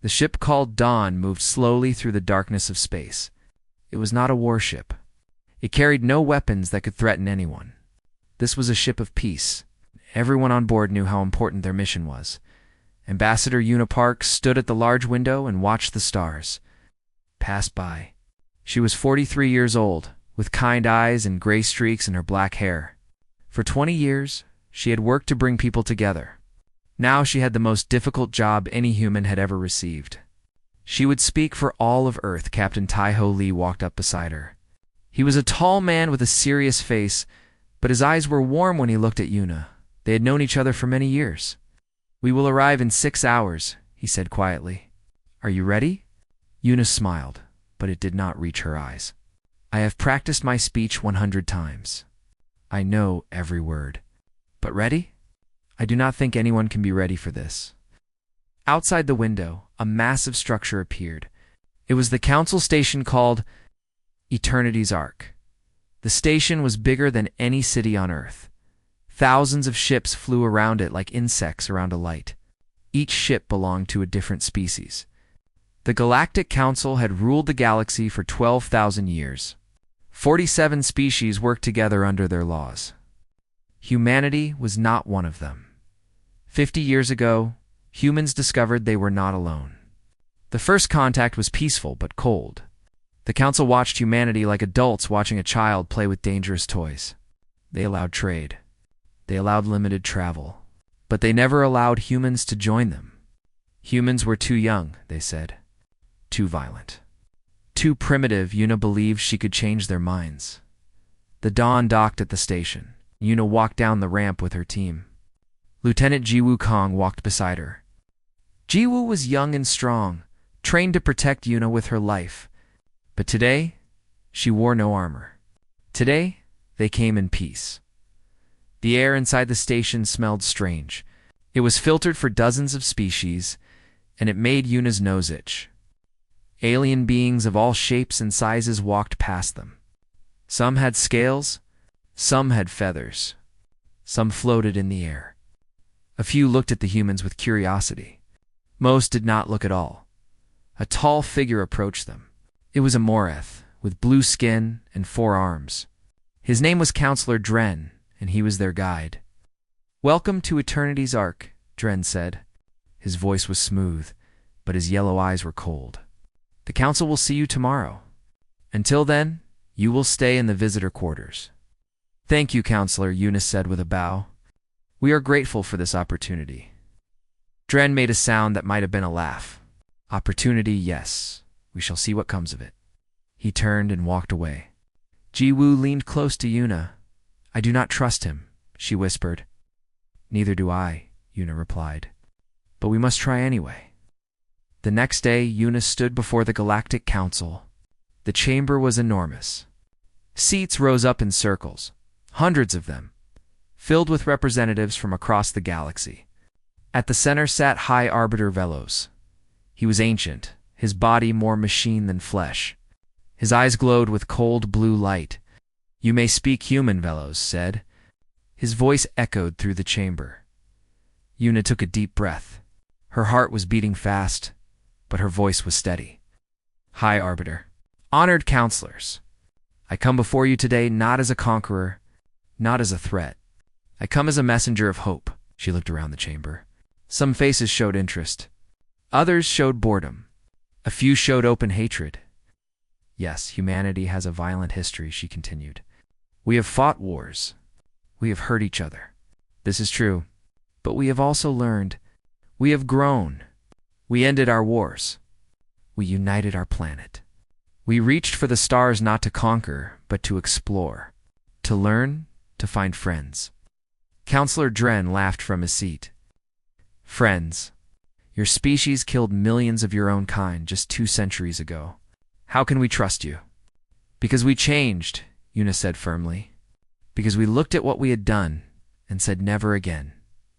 The ship called Dawn moved slowly through the darkness of space. It was not a warship. It carried no weapons that could threaten anyone. This was a ship of peace. Everyone on board knew how important their mission was. Ambassador Una Parks stood at the large window and watched the stars pass by. She was 43 years old, with kind eyes and gray streaks in her black hair. For 20 years, she had worked to bring people together. Now she had the most difficult job any human had ever received. She would speak for all of Earth. Captain Tai-Ho Lee walked up beside her. He was a tall man with a serious face, but his eyes were warm when he looked at Una. They had known each other for many years. "We will arrive in 6 hours," he said quietly. "Are you ready?" Una smiled, but it did not reach her eyes. "I have practiced my speech 100 times. I know every word. But ready? I do not think anyone can be ready for this." Outside the window, a massive structure appeared. It was the council station called Eternity's Ark. The station was bigger than any city on Earth. Thousands of ships flew around it like insects around a light. Each ship belonged to a different species. The Galactic Council had ruled the galaxy for 12,000 years. 47 species worked together under their laws. Humanity was not one of them. 50 years ago, humans discovered they were not alone. The first contact was peaceful but cold. The Council watched humanity like adults watching a child play with dangerous toys. They allowed trade. They allowed limited travel. But they never allowed humans to join them. Humans were too young, they said. Too violent. Too primitive. Una believed she could change their minds. The Dawn docked at the station. Una walked down the ramp with her team. Lieutenant Jiwoo Kong walked beside her. Jiwoo was young and strong, trained to protect Una with her life. But today, she wore no armor. Today, they came in peace. The air inside the station smelled strange. It was filtered for dozens of species, and it made Una's nose itch. Alien beings of all shapes and sizes walked past them. Some had scales, some had feathers, some floated in the air. A few looked at the humans with curiosity. Most did not look at all. A tall figure approached them. It was a Moreth, with blue skin and 4 arms. His name was Counselor Dren, and he was their guide. "Welcome to Eternity's Ark," Dren said. His voice was smooth, but his yellow eyes were cold. "The Council will see you tomorrow. Until then, you will stay in the visitor quarters." "Thank you, Counselor," Una said with a bow. "We are grateful for this opportunity." Dren made a sound that might have been a laugh. "Opportunity, yes. We shall see what comes of it." He turned and walked away. Jiwoo leaned close to Una. "I do not trust him," she whispered. "Neither do I," Una replied. "But we must try anyway." The next day, Una stood before the Galactic Council. The chamber was enormous. Seats rose up in circles, hundreds of them, filled with representatives from across the galaxy. At the center sat High Arbiter Velos. He was ancient, his body more machine than flesh. His eyes glowed with cold blue light. "You may speak human," Velos said. His voice echoed through the chamber. Una took a deep breath. Her heart was beating fast, but her voice was steady. "High Arbiter, honored counselors, I come before you today not as a conqueror, not as a threat. I come as a messenger of hope." She looked around the chamber. Some faces showed interest. Others showed boredom. A few showed open hatred. "Yes, humanity has a violent history," she continued. "We have fought wars. We have hurt each other. This is true. But we have also learned. We have grown. We ended our wars. We united our planet. We reached for the stars not to conquer, but to explore, to learn, to find friends." Counselor Dren laughed from his seat. "Friends. Your species killed millions of your own kind just 2 centuries ago. How can we trust you?" "Because we changed," Una said firmly. "Because we looked at what we had done and said never again,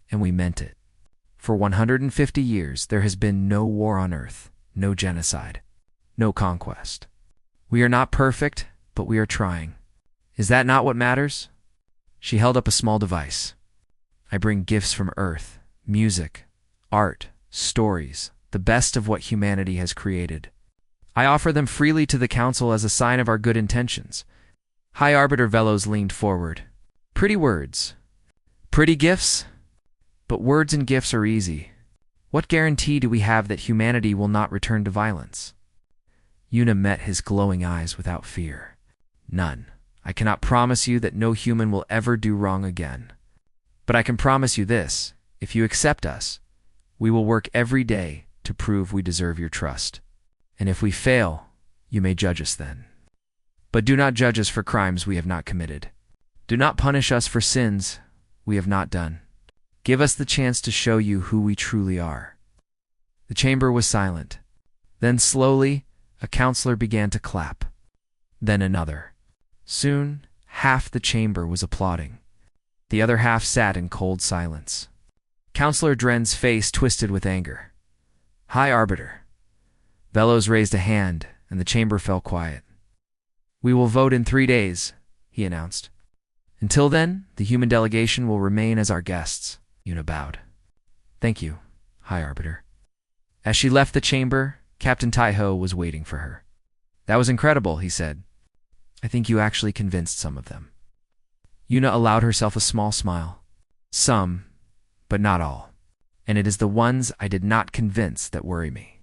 and we meant it. For 150 years, there has been no war on Earth, no genocide, no conquest. We are not perfect, but we are trying. Is that not what matters?" She held up a small device. "I bring gifts from Earth, music, art, stories, the the best of what humanity has created. I offer them freely to the Council as a sign of our good intentions." High Arbiter Velos leaned forward. "Pretty words. Pretty gifts? But words and gifts are easy. What guarantee do we have that humanity will not return to violence?" Una met his glowing eyes without fear. "None. I cannot promise you that no human will ever do wrong again. But I can promise you this: if you accept us, we will work every day to prove we deserve your trust. And if we fail, you may judge us then. But do not judge us for crimes we have not committed. Do not punish us for sins we have not done. Give us the chance to show you who we truly are." The chamber was silent. Then slowly, a counselor began to clap. Then another. Soon, half the chamber was applauding. The other half sat in cold silence. Counselor Dren's face twisted with anger. "High Arbiter." Velos raised a hand, and the chamber fell quiet. "We will vote in 3 days," he announced. "Until then, the human delegation will remain as our guests." Una bowed. "Thank you, High Arbiter." As she left the chamber, Captain Taiho was waiting for her. "That was incredible," he said. "I think you actually convinced some of them." Una allowed herself a small smile. "Some, but not all. And it is the ones I did not convince that worry me."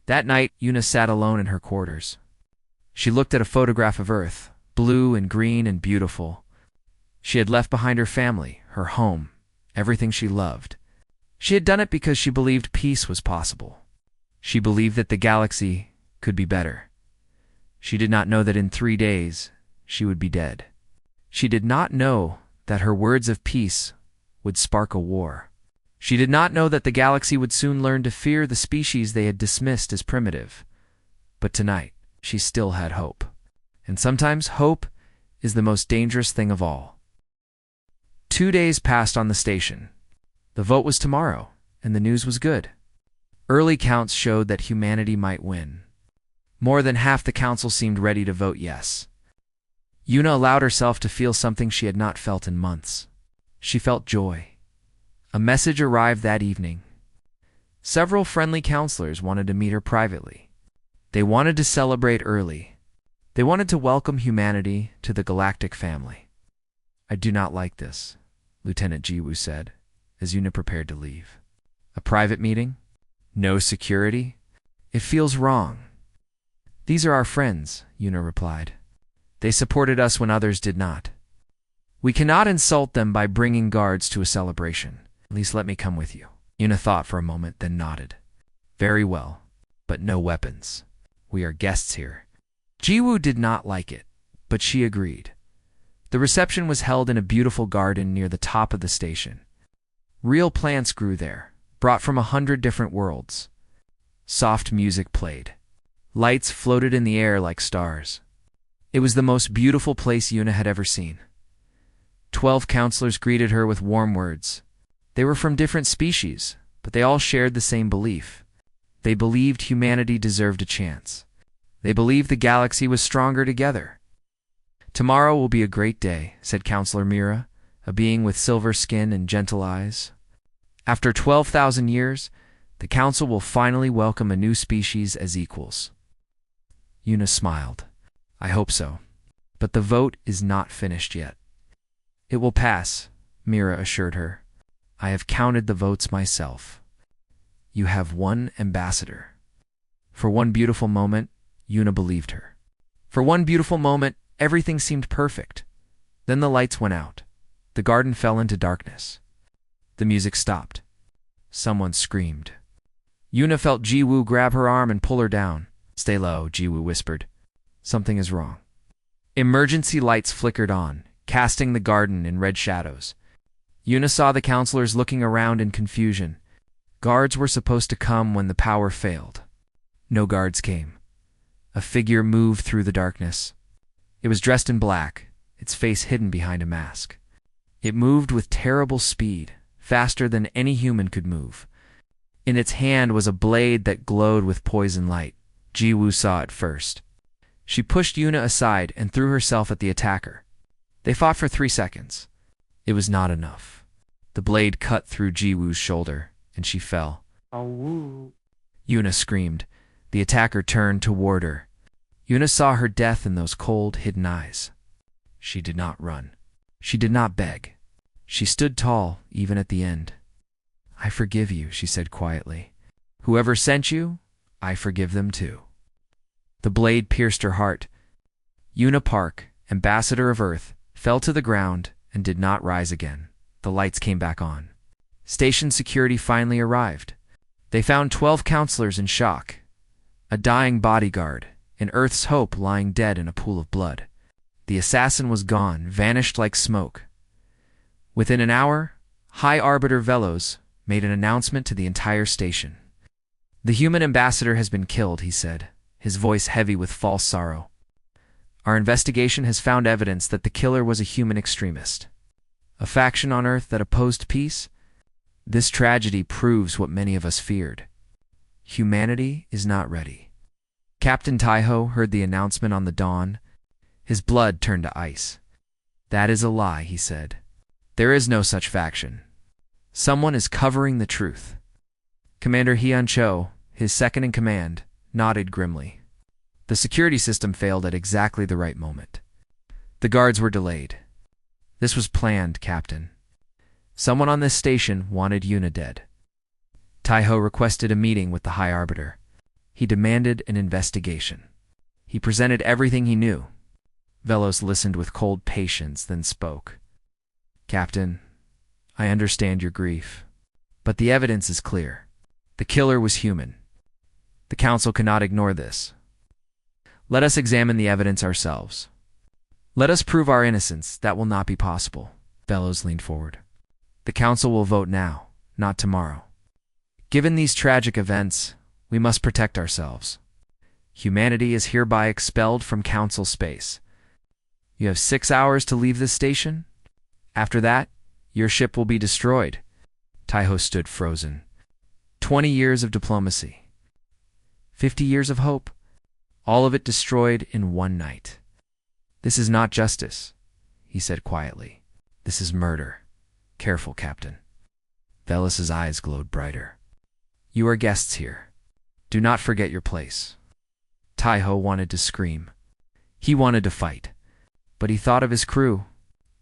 That night, Una sat alone in her quarters. She looked at a photograph of Earth, blue and green and beautiful. She had left behind her family, her home, everything she loved. She had done it because she believed peace was possible. She believed that the galaxy could be better. She did not know that in 3 days she would be dead. She did not know that her words of peace would spark a war. She did not know that the galaxy would soon learn to fear the species they had dismissed as primitive. But tonight, she still had hope. And sometimes hope is the most dangerous thing of all. 2 days passed on the station. The vote was tomorrow, and the news was good. Early counts showed that humanity might win. More than half the council seemed ready to vote yes. Una allowed herself to feel something she had not felt in months. She felt joy. A message arrived that evening. Several friendly counselors wanted to meet her privately. They wanted to celebrate early. They wanted to welcome humanity to the galactic family. "I do not like this," Lieutenant Jiwoo said, as Una prepared to leave. "A private meeting? No security? It feels wrong." "These are our friends," Una replied. "They supported us when others did not. We cannot insult them by bringing guards to a celebration. At least let me come with you." Una thought for a moment, then nodded. "Very well, but no weapons. We are guests here." Jiwoo did not like it, but she agreed. The reception was held in a beautiful garden near the top of the station. Real plants grew there, brought from 100 different worlds. Soft music played. Lights floated in the air like stars. It was the most beautiful place Una had ever seen. 12 counselors greeted her with warm words. They were from different species, but they all shared the same belief. They believed humanity deserved a chance. They believed the galaxy was stronger together. "Tomorrow will be a great day," said Counselor Mira, a being with silver skin and gentle eyes. "After 12,000 years, the Council will finally welcome a new species as equals." Una smiled. "I hope so. But the vote is not finished yet." "It will pass," Mira assured her. "I have counted the votes myself. You have 1 ambassador." For one beautiful moment, Una believed her. For one beautiful moment, everything seemed perfect. Then the lights went out. The garden fell into darkness. The music stopped. Someone screamed. Una felt Jiwoo grab her arm and pull her down. "Stay low," Jiwoo whispered. "Something is wrong." Emergency lights flickered on, casting the garden in red shadows. Una saw the counselors looking around in confusion. Guards were supposed to come when the power failed. No guards came. A figure moved through the darkness. It was dressed in black, its face hidden behind a mask. It moved with terrible speed, faster than any human could move. In its hand was a blade that glowed with poison light. Jiwoo saw it first. She pushed Una aside and threw herself at the attacker. They fought for 3 seconds. It was not enough. The blade cut through Jiwoo's shoulder, and she fell. Yuna screamed. The attacker turned toward her. Yuna saw her death in those cold, hidden eyes. She did not run. She did not beg. She stood tall, even at the end. "I forgive you," she said quietly. "Whoever sent you, I forgive them too." The blade pierced her heart. Yuna Park, ambassador of Earth, fell to the ground and did not rise again. The lights came back on. Station security finally arrived. They found 12 counselors in shock, a dying bodyguard, and Earth's hope lying dead in a pool of blood. The assassin was gone, vanished like smoke. Within an hour, High Arbiter Velos made an announcement to the entire station. "The human ambassador has been killed," he said, his voice heavy with false sorrow. "Our investigation has found evidence that the killer was a human extremist, a faction on Earth that opposed peace. This tragedy proves what many of us feared. Humanity is not ready." Captain Taiho heard the announcement on the dawn. His blood turned to ice. "That is a lie," he said. "There is no such faction. Someone is covering the truth." Commander Hyun Cho, his second in command, nodded grimly. The security system failed at exactly the right moment. The guards were delayed. "This was planned, Captain. Someone on this station wanted Yuna dead." Taiho requested a meeting with the High Arbiter. He demanded an investigation. He presented everything he knew. Velos listened with cold patience, then spoke. "Captain, I understand your grief, but the evidence is clear. The killer was human. The Council cannot ignore this. Let us examine the evidence ourselves. Let us prove our innocence. That will not be possible." Velos leaned forward. "The Council will vote now, not tomorrow. Given these tragic events, we must protect ourselves. Humanity is hereby expelled from Council space. You have 6 hours to leave this station. After that, your ship will be destroyed." Taiho stood frozen. 20 years of diplomacy. 50 years of hope. All of it destroyed in one night. "This is not justice," he said quietly. "This is murder. Careful, Captain." Velos's eyes glowed brighter. "You are guests here. Do not forget your place." Taiho wanted to scream. He wanted to fight. But he thought of his crew.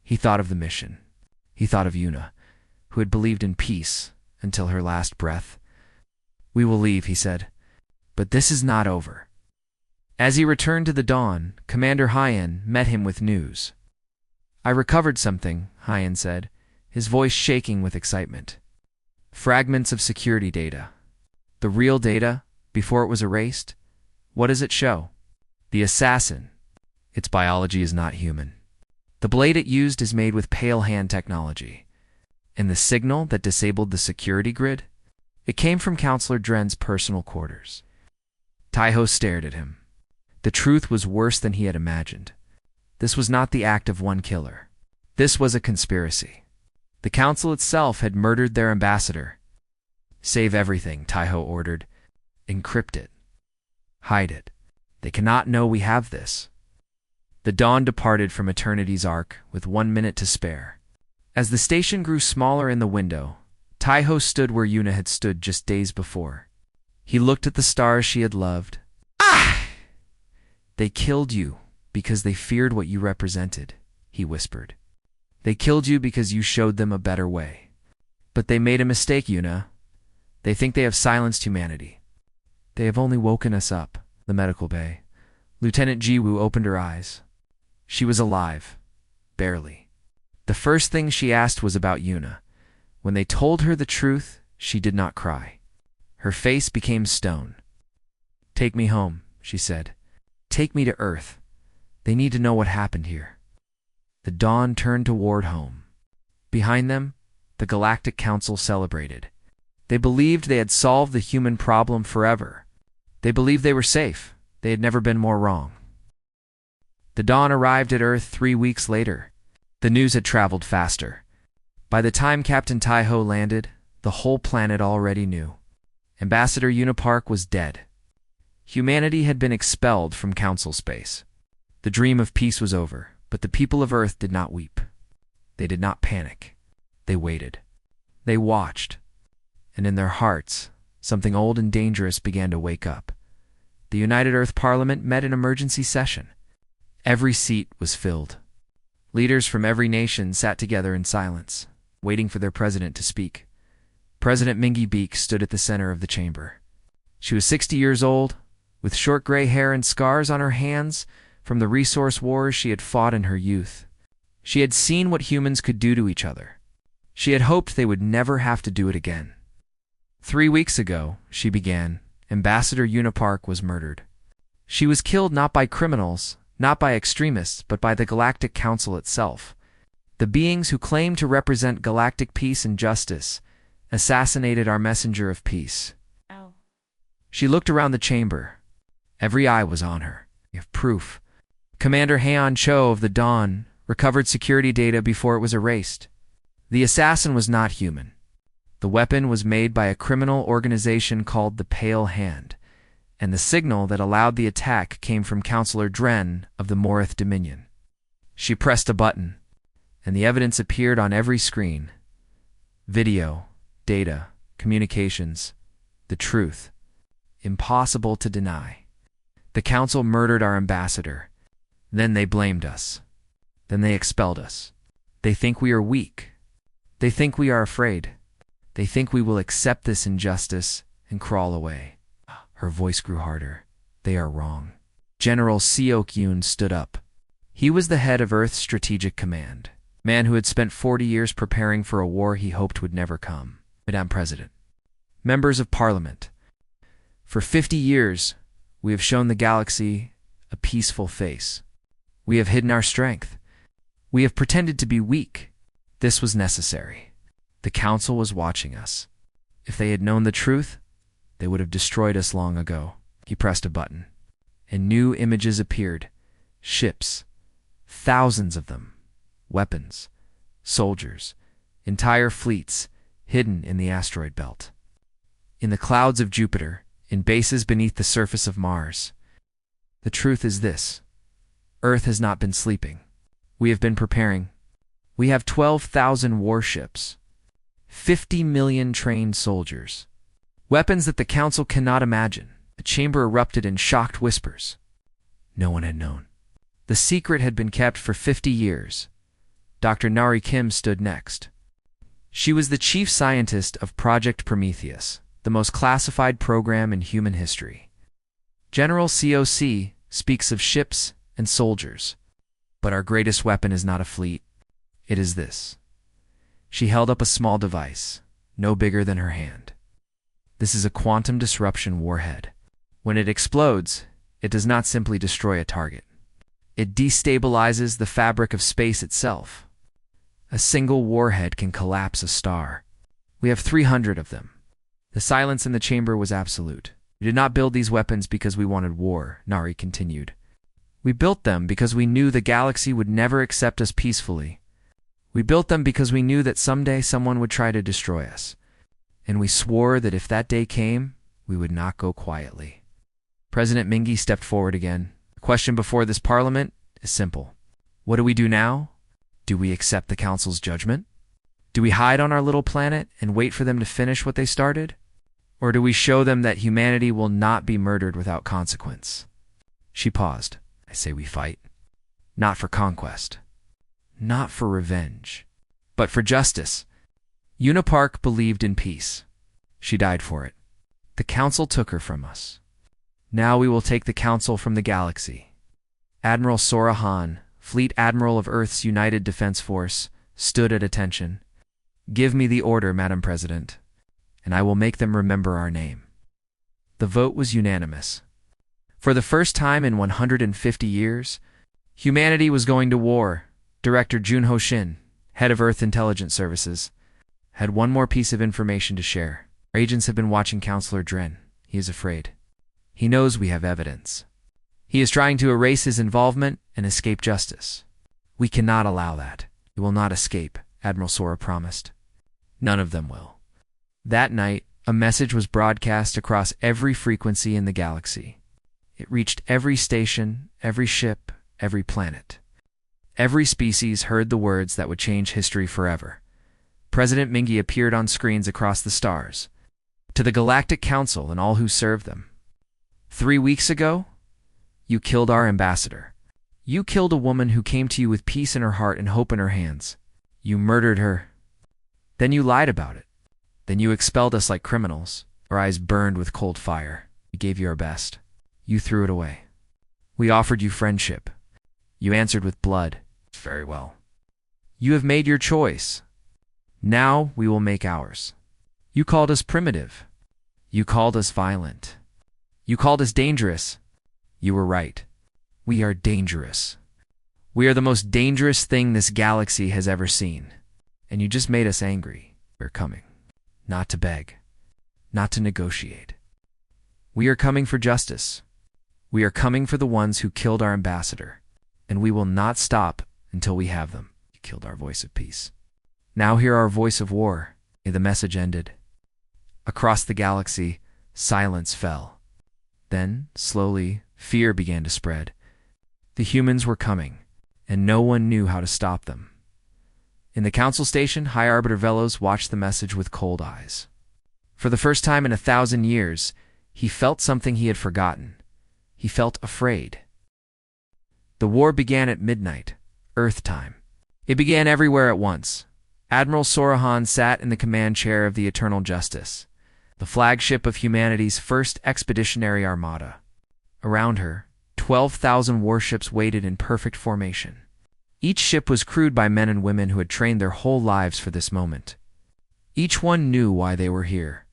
He thought of the mission. He thought of Yuna, who had believed in peace until her last breath. "We will leave," he said. "But this is not over." As he returned to the dawn, Commander Hyen met him with news. "I recovered something," Hyen said, his voice shaking with excitement. "Fragments of security data. The real data, before it was erased. What does it show? The assassin. Its biology is not human. The blade it used is made with pale hand technology. And the signal that disabled the security grid? It came from Counselor Dren's personal quarters." Taiho stared at him. The truth was worse than he had imagined. This was not the act of one killer. This was a conspiracy. The Council itself had murdered their ambassador. "Save everything," Taiho ordered. "Encrypt it. Hide it. They cannot know we have this." The dawn departed from Eternity's arc with 1 minute to spare. As the station grew smaller in the window, Taiho stood where Yuna had stood just days before. He looked at the stars she had loved. "Ah! They killed you because they feared what you represented," he whispered. "They killed you because you showed them a better way. But they made a mistake, Yuna. They think they have silenced humanity. They have only woken us up." The medical bay. Lieutenant Jiwoo opened her eyes. She was alive. Barely. The first thing she asked was about Yuna. When they told her the truth, she did not cry. Her face became stone. "Take me home," she said. "Take me to Earth. They need to know what happened here." The dawn turned toward home. Behind them, the Galactic Council celebrated. They believed they had solved the human problem forever. They believed they were safe. They had never been more wrong. The dawn arrived at Earth 3 weeks later. The news had traveled faster. By the time Captain Taiho landed, the whole planet already knew. Ambassador Yuna Park was dead. Humanity had been expelled from Council space. The dream of peace was over, but the people of Earth did not weep. They did not panic. They waited. They watched. And in their hearts, Something old and dangerous began to wake up. The United Earth Parliament met in emergency session. Every seat was filled. Leaders from every nation sat together in silence, waiting for their president to speak. President Mingy Beak stood at the center of the chamber. She was 60 years old, with short gray hair and scars on her hands from the resource wars she had fought in her youth. She had seen what humans could do to each other. She had hoped they would never have to do it again. 3 weeks ago, she began, Ambassador Unipark was murdered. She was killed not by criminals, not by extremists, but by the Galactic Council itself. The beings who claimed to represent galactic peace and justice assassinated our messenger of peace. Ow. She looked around the chamber. Every eye was on her. We have proof. Commander Heian Cho of the Dawn recovered security data before it was erased. The assassin was not human. The weapon was made by a criminal organization called the Pale Hand, and the signal that allowed the attack came from Counselor Dren of the Morith Dominion. She pressed a button, and the evidence appeared on every screen. Video, data, communications, the truth. Impossible to deny. The Council murdered our ambassador. Then they blamed us. Then they expelled us. They think we are weak. They think we are afraid. They think we will accept this injustice and crawl away. Her voice grew harder. They are wrong. General Seok-yoon stood up. He was the head of Earth's Strategic Command, a man who had spent 40 years preparing for a war he hoped would never come. Madame President, members of Parliament, for 50 years, we have shown the galaxy a peaceful face. We have hidden our strength. We have pretended to be weak. This was necessary. The Council was watching us. If they had known the truth, they would have destroyed us long ago. He pressed a button, and new images appeared. Ships, thousands of them, weapons, soldiers, entire fleets hidden in the asteroid belt. In the clouds of Jupiter, in bases beneath the surface of Mars. The truth is this. Earth has not been sleeping. We have been preparing. We have 12,000 warships, 50 million trained soldiers, weapons that the Council cannot imagine. The chamber erupted in shocked whispers. No one had known. The secret had been kept for 50 years. Dr. Nari Kim stood next. She was the chief scientist of Project Prometheus, the most classified program in human history. General COC speaks of ships and soldiers, but our greatest weapon is not a fleet. It is this. She held up a small device, no bigger than her hand. This is a quantum disruption warhead. When it explodes, it does not simply destroy a target. It destabilizes the fabric of space itself. A single warhead can collapse a star. We have 300 of them. The silence in the chamber was absolute. We did not build these weapons because we wanted war, Nari continued. We built them because we knew the galaxy would never accept us peacefully. We built them because we knew that someday someone would try to destroy us. And we swore that if that day came, we would not go quietly. President Mingy stepped forward again. The question before this parliament is simple. What do we do now? Do we accept the Council's judgment? Do we hide on our little planet and wait for them to finish what they started? Or do we show them that humanity will not be murdered without consequence? She paused. I say we fight. Not for conquest. Not for revenge. But for justice. Unipark believed in peace. She died for it. The Council took her from us. Now we will take the Council from the galaxy. Admiral Sora Han, Fleet Admiral of Earth's United Defense Force, stood at attention. Give me the order, Madam President, and I will make them remember our name. The vote was unanimous. For the first time in 150 years, humanity was going to war. Director Junho Shin, head of Earth Intelligence Services, had one more piece of information to share. Our agents have been watching Counselor Dren. He is afraid. He knows we have evidence. He is trying to erase his involvement and escape justice. We cannot allow that. He will not escape, Admiral Sora promised. None of them will. That night, a message was broadcast across every frequency in the galaxy. It reached every station, every ship, every planet. Every species heard the words that would change history forever. President Mingy appeared on screens across the stars. To the Galactic Council and all who serve them. 3 weeks ago, you killed our ambassador. You killed a woman who came to you with peace in her heart and hope in her hands. You murdered her. Then you lied about it. Then you expelled us like criminals. Our eyes burned with cold fire. We gave you our best. You threw it away. We offered you friendship. You answered with blood. Very well. You have made your choice. Now we will make ours. You called us primitive. You called us violent. You called us dangerous. You were right. We are dangerous. We are the most dangerous thing this galaxy has ever seen. And you just made us angry. We're coming. Not to beg. Not to negotiate. We are coming for justice. We are coming for the ones who killed our ambassador. And we will not stop until we have them. You killed our voice of peace. Now hear our voice of war. The message ended. Across the galaxy, silence fell. Then, slowly, fear began to spread. The humans were coming, and no one knew how to stop them. In the council station, High Arbiter Velos watched the message with cold eyes. For the first time in 1,000 years, he felt something he had forgotten. He felt afraid. The war began at midnight, Earth time. It began everywhere at once. Admiral Sorahan sat in the command chair of the Eternal Justice, the flagship of humanity's first expeditionary armada. Around her, 12,000 warships waited in perfect formation. Each ship was crewed by men and women who had trained their whole lives for this moment. Each one knew why they were here.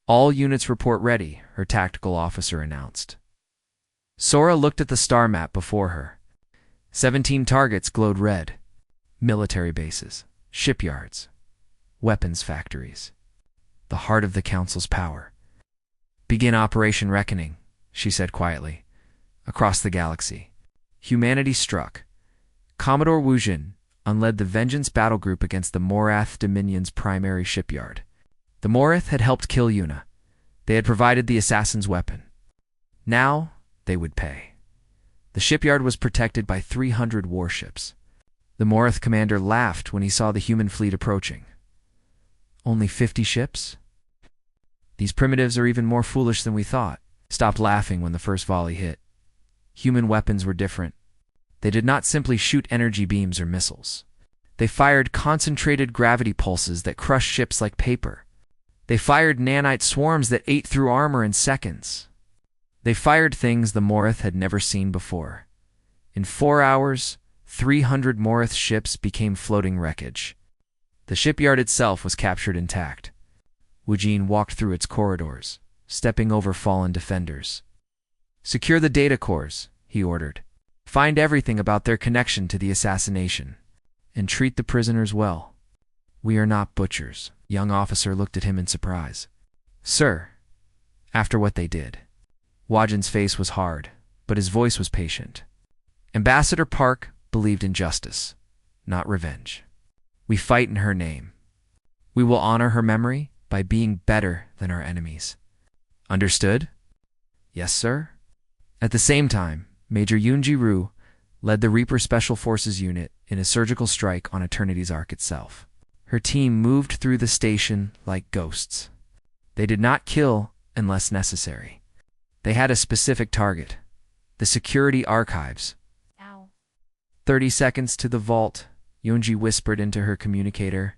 All units report ready, her tactical officer announced. Sora looked at the star map before her. 17 targets glowed red. Military bases, shipyards, weapons factories. The heart of the Council's power. Begin Operation Reckoning, she said quietly. Across the galaxy, humanity struck. Commodore Wujin unled the Vengeance battle group against the Morath Dominion's primary shipyard. The Morath had helped kill Yuna. They had provided the assassin's weapon. Now, they would pay. The shipyard was protected by 300 warships. The Morath commander laughed when he saw the human fleet approaching. Only 50 ships? These primitives are even more foolish than we thought. Stopped laughing when the first volley hit. Human weapons were different. They did not simply shoot energy beams or missiles. They fired concentrated gravity pulses that crushed ships like paper. They fired nanite swarms that ate through armor in seconds. They fired things the Morath had never seen before. In 4 hours, 300 Morath ships became floating wreckage. The shipyard itself was captured intact. Wujin walked through its corridors, stepping over fallen defenders. Secure the data cores, he ordered. Find everything about their connection to the assassination, and treat the prisoners well. We are not butchers. Young officer looked at him in surprise. Sir, after what they did. Wajin's face was hard, but his voice was patient. Ambassador Park believed in justice, not revenge. We fight in her name. We will honor her memory by being better than our enemies. Understood? Yes, sir. At the same time, Major Yoonji Roo led the Reaper Special Forces unit in a surgical strike on Eternity's Ark itself. Her team moved through the station like ghosts. They did not kill unless necessary. They had a specific target, the security archives. Ow. 30 seconds to the vault, Yoonji whispered into her communicator.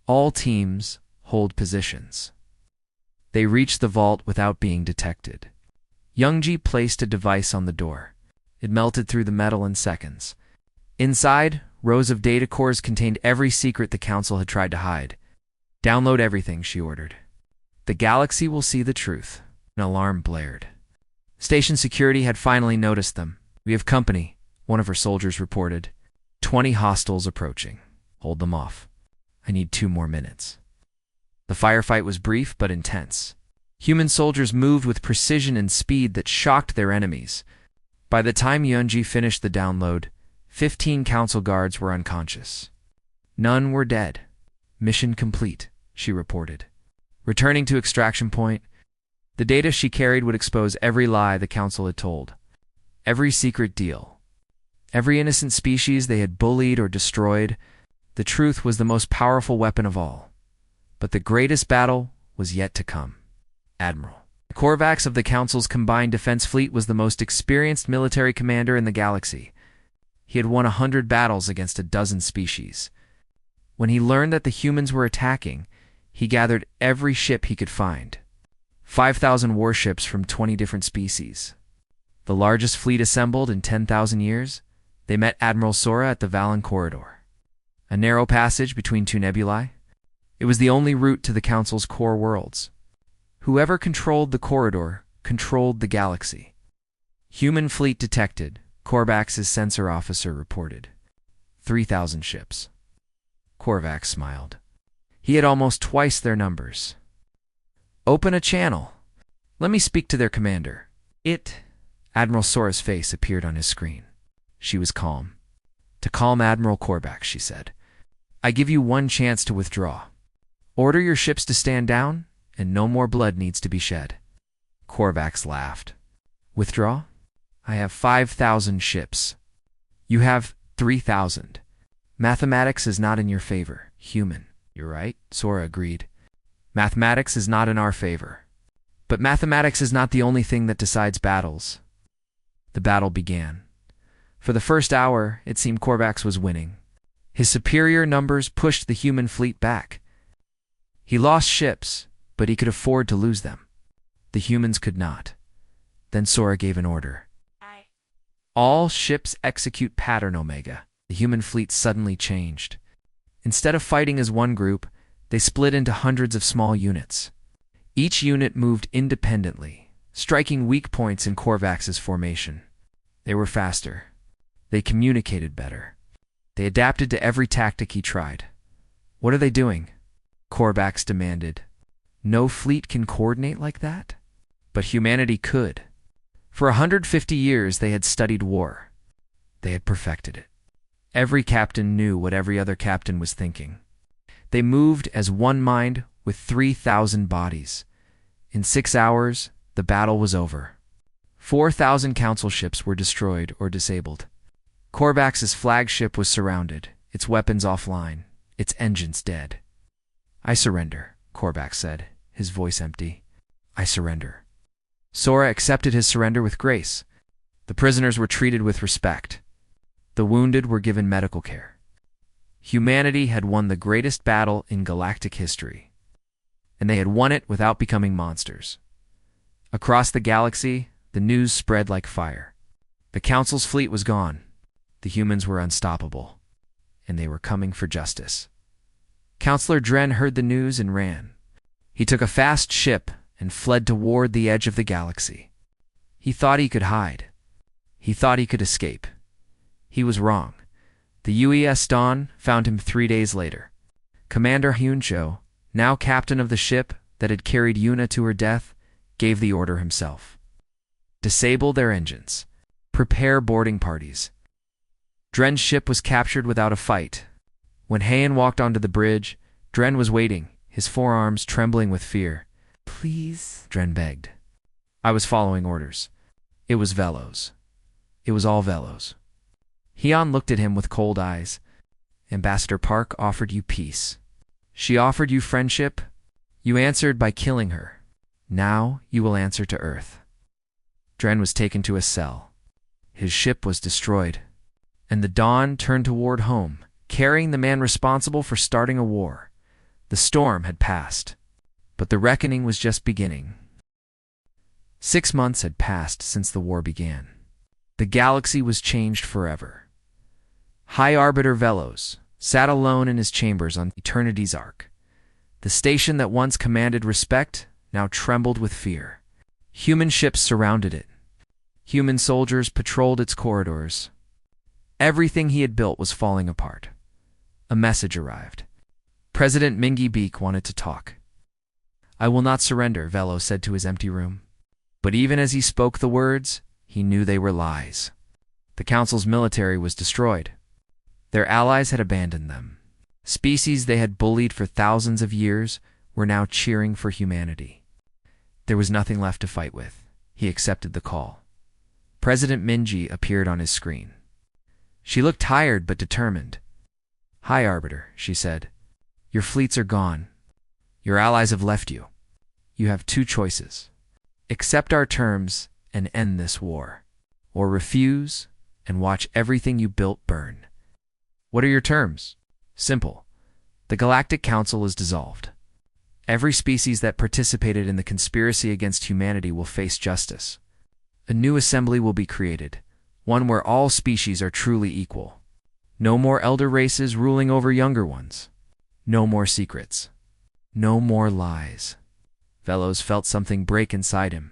All teams hold positions. They reached the vault without being detected. Youngji placed a device on the door. It melted through the metal in seconds. Inside, rows of data cores contained every secret the Council had tried to hide. Download everything, she ordered. The galaxy will see the truth. An alarm blared. Station security had finally noticed them. We have company, one of her soldiers reported. 20 hostiles approaching. Hold them off. I need 2 more minutes. The firefight was brief but intense. Human soldiers moved with precision and speed that shocked their enemies. By the time Yoonji finished the download, 15 council guards were unconscious. None were dead. Mission complete, she reported. Returning to extraction point, the data she carried would expose every lie the council had told. Every secret deal. Every innocent species they had bullied or destroyed. The truth was the most powerful weapon of all. But the greatest battle was yet to come. Admiral. Korvax of the Council's combined defense fleet was the most experienced military commander in the galaxy. He had won 100 battles against a dozen species. When he learned that the humans were attacking, he gathered every ship he could find. 5,000 warships from 20 different species. The largest fleet assembled in 10,000 years. They met Admiral Sora at the Valen Corridor, a narrow passage between two nebulae. It was the only route to the Council's core worlds. Whoever controlled the corridor controlled the galaxy. Human fleet detected, Korvax's sensor officer reported. 3,000 ships. Korvax smiled. He had almost twice their numbers. Open a channel. Let me speak to their commander. Admiral Sora's face appeared on his screen. She was calm. To calm Admiral Korvax, she said, I give you one chance to withdraw. Order your ships to stand down, and no more blood needs to be shed. Korvax laughed. Withdraw? I have 5,000 ships. You have 3,000. Mathematics is not in your favor, human. You're right, Sora agreed. Mathematics is not in our favor. But mathematics is not the only thing that decides battles. The battle began. For the first hour, it seemed Korvax was winning. His superior numbers pushed the human fleet back. He lost ships, but he could afford to lose them. The humans could not. Then Sora gave an order. All ships execute pattern Omega. The human fleet suddenly changed. Instead of fighting as one group, they split into hundreds of small units. Each unit moved independently, striking weak points in Korvax's formation. They were faster. They communicated better. They adapted to every tactic he tried. What are they doing? Korvax demanded. No fleet can coordinate like that? But humanity could. For 150 years they had studied war. They had perfected it. Every captain knew what every other captain was thinking. They moved as one mind with 3,000 bodies. In 6 hours, the battle was over. 4,000 council ships were destroyed or disabled. Korvax's flagship was surrounded, its weapons offline, its engines dead. I surrender, Korvax said, his voice empty. I surrender. Sora accepted his surrender with grace. The prisoners were treated with respect. The wounded were given medical care. Humanity had won the greatest battle in galactic history, and they had won it without becoming monsters. Across the galaxy, the news spread like fire. The Council's fleet was gone. The humans were unstoppable, and they were coming for justice. Counselor Dren heard the news and ran. He took a fast ship and fled toward the edge of the galaxy. He thought he could hide. He thought he could escape. He was wrong. The UES Dawn found him 3 days later. Commander Hyuncho, now captain of the ship that had carried Yuna to her death, gave the order himself. Disable their engines. Prepare boarding parties. Dren's ship was captured without a fight. When Heian walked onto the bridge, Dren was waiting, his forearms trembling with fear. Please, Dren begged. I was following orders. It was Velos. It was all Velos. Heian looked at him with cold eyes. Ambassador Park offered you peace. She offered you friendship. You answered by killing her. Now you will answer to Earth. Dren was taken to a cell. His ship was destroyed. And the Dawn turned toward home, carrying the man responsible for starting a war. The storm had passed, but the reckoning was just beginning. 6 months had passed since the war began. The galaxy was changed forever. High Arbiter Velos sat alone in his chambers on Eternity's Ark. The station that once commanded respect now trembled with fear. Human ships surrounded it. Human soldiers patrolled its corridors. Everything he had built was falling apart. A message arrived. President Mingy Beak wanted to talk. I will not surrender, Velo said to his empty room. But even as he spoke the words, he knew they were lies. The Council's military was destroyed. Their allies had abandoned them. Species they had bullied for thousands of years were now cheering for humanity. There was nothing left to fight with. He accepted the call. President Mingy appeared on his screen. She looked tired but determined. Hi, Arbiter, she said. Your fleets are gone. Your allies have left you. You have two choices. Accept our terms and end this war, or refuse and watch everything you built burn. What are your terms? Simple. The Galactic Council is dissolved. Every species that participated in the conspiracy against humanity will face justice. A new assembly will be created, one where all species are truly equal. No more elder races ruling over younger ones. No more secrets. No more lies. Velos felt something break inside him.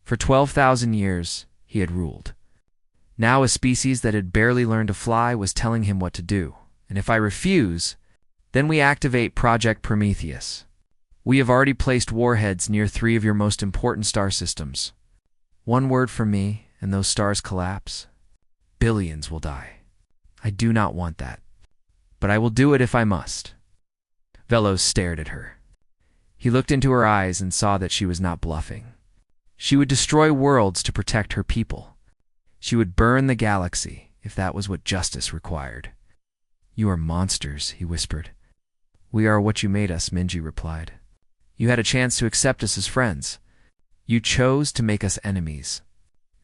For 12,000 years, he had ruled. Now a species that had barely learned to fly was telling him what to do. And if I refuse, then we activate Project Prometheus. We have already placed warheads near 3 of your most important star systems. One word from me, and those stars collapse. Billions will die. I do not want that. But I will do it if I must. Velos stared at her. He looked into her eyes and saw that she was not bluffing. She would destroy worlds to protect her people. She would burn the galaxy if that was what justice required. You are monsters, he whispered. We are what you made us, Minji replied. You had a chance to accept us as friends. You chose to make us enemies.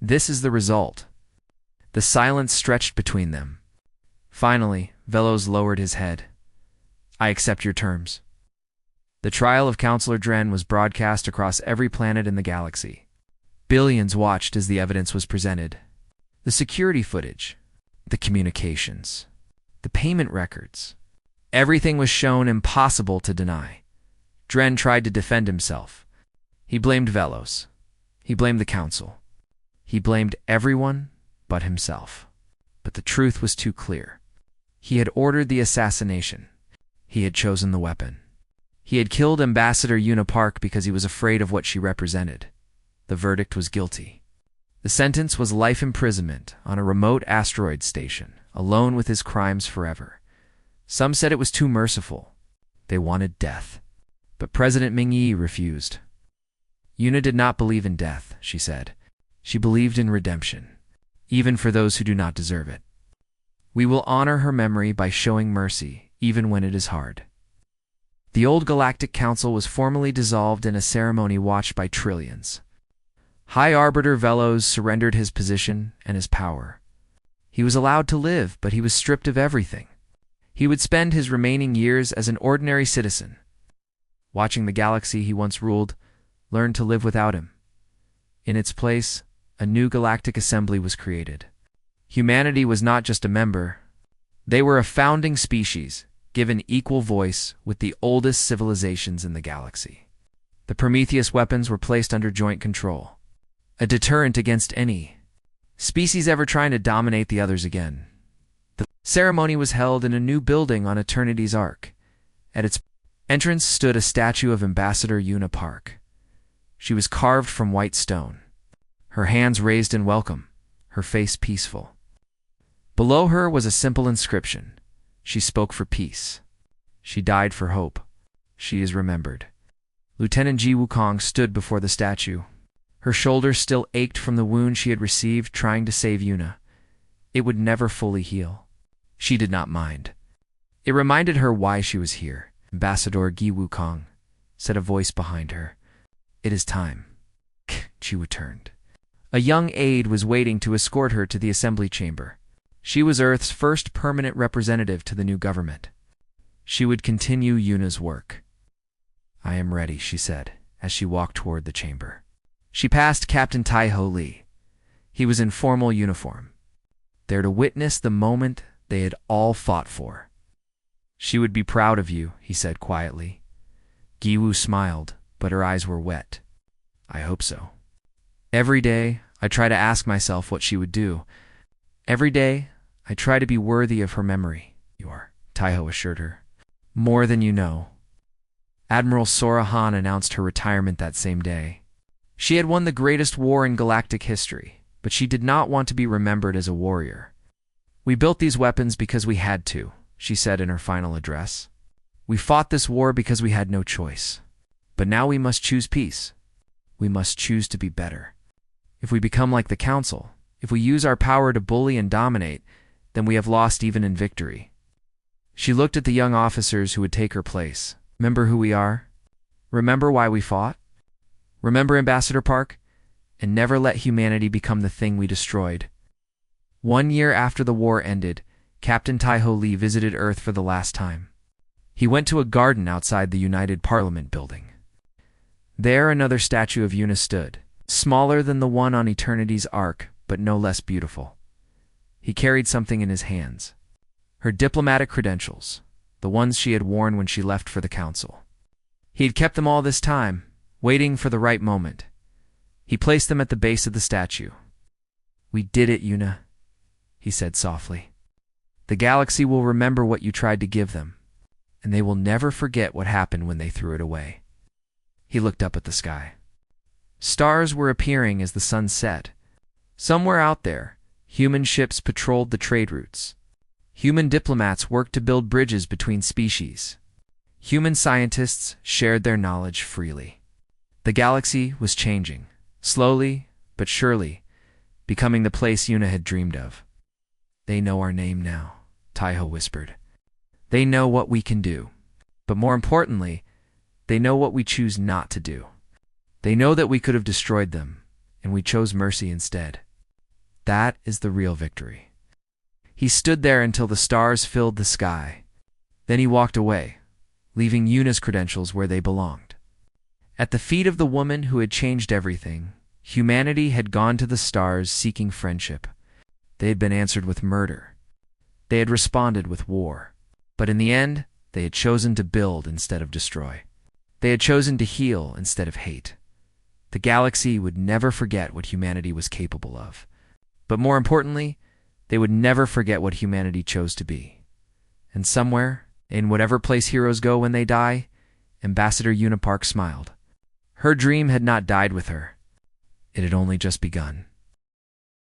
This is the result. The silence stretched between them. Finally, Velos lowered his head. I accept your terms. The trial of Counselor Dren was broadcast across every planet in the galaxy. Billions watched as the evidence was presented. The security footage, the communications, the payment records. Everything was shown impossible to deny. Dren tried to defend himself. He blamed Velos. He blamed the Council. He blamed everyone but himself. But the truth was too clear. He had ordered the assassination. He had chosen the weapon. He had killed Ambassador Una Park because he was afraid of what she represented. The verdict was guilty. The sentence was life imprisonment on a remote asteroid station, alone with his crimes forever. Some said it was too merciful. They wanted death. But President Ming-Yi refused. Una did not believe in death, she said. She believed in redemption, even for those who do not deserve it. We will honor her memory by showing mercy, even when it is hard. The old Galactic Council was formally dissolved in a ceremony watched by trillions. High Arbiter Velos surrendered his position and his power. He was allowed to live, but he was stripped of everything. He would spend his remaining years as an ordinary citizen. Watching the galaxy he once ruled learned to live without him. In its place, a new galactic assembly was created. Humanity was not just a member. They were a founding species, given equal voice with the oldest civilizations in the galaxy. The Prometheus weapons were placed under joint control, a deterrent against any species ever trying to dominate the others again. The ceremony was held in a new building on Eternity's Arc. At its entrance stood a statue of Ambassador Una Park. She was carved from white stone, her hands raised in welcome, her face peaceful. Below her was a simple inscription. She spoke for peace. She died for hope. She is remembered. Lieutenant Ji Wukong stood before the statue. Her shoulders still ached from the wound she had received trying to save Una. It would never fully heal. She did not mind. It reminded her why she was here. Ambassador Ji Wukong, said a voice behind her. It is time. She returned. A young aide was waiting to escort her to the assembly chamber. She was Earth's first permanent representative to the new government. She would continue Una's work. I am ready, she said, as she walked toward the chamber. She passed Captain Tai-Ho Lee. He was in formal uniform, there to witness the moment they had all fought for. She would be proud of you, he said quietly. Giwu smiled, but her eyes were wet. I hope so. Every day, I try to ask myself what she would do. Every day, I try to be worthy of her memory. You are, Tai-Ho assured her. More than you know. Admiral Sora Han announced her retirement that same day. She had won the greatest war in galactic history, but she did not want to be remembered as a warrior. We built these weapons because we had to, she said in her final address. We fought this war because we had no choice. But now we must choose peace. We must choose to be better. If we become like the Council, if we use our power to bully and dominate, then we have lost even in victory. She looked at the young officers who would take her place. Remember who we are? Remember why we fought? Remember Ambassador Park? And never let humanity become the thing we destroyed. 1 year after the war ended, Captain Tai-Ho Lee visited Earth for the last time. He went to a garden outside the United Parliament building. There another statue of Una stood, smaller than the one on Eternity's Ark, but no less beautiful. He carried something in his hands. Her diplomatic credentials, the ones she had worn when she left for the council. He had kept them all this time, waiting for the right moment. He placed them at the base of the statue. "We did it, Una," he said softly. "The galaxy will remember what you tried to give them, and they will never forget what happened when they threw it away." He looked up at the sky. Stars were appearing as the sun set. Somewhere out there, human ships patrolled the trade routes. Human diplomats worked to build bridges between species. Human scientists shared their knowledge freely. The galaxy was changing, slowly but surely, becoming the place Una had dreamed of. "They know our name now," Tai-Ho whispered. "They know what we can do. But more importantly, they know what we choose not to do. They know that we could have destroyed them, and we chose mercy instead. That is the real victory." He stood there until the stars filled the sky. Then he walked away, leaving Una's credentials where they belonged. At the feet of the woman who had changed everything, humanity had gone to the stars seeking friendship. They had been answered with murder. They had responded with war. But in the end, they had chosen to build instead of destroy. They had chosen to heal instead of hate. The galaxy would never forget what humanity was capable of. But more importantly, they would never forget what humanity chose to be. And somewhere, in whatever place heroes go when they die, Ambassador Una Park smiled. Her dream had not died with her. It had only just begun.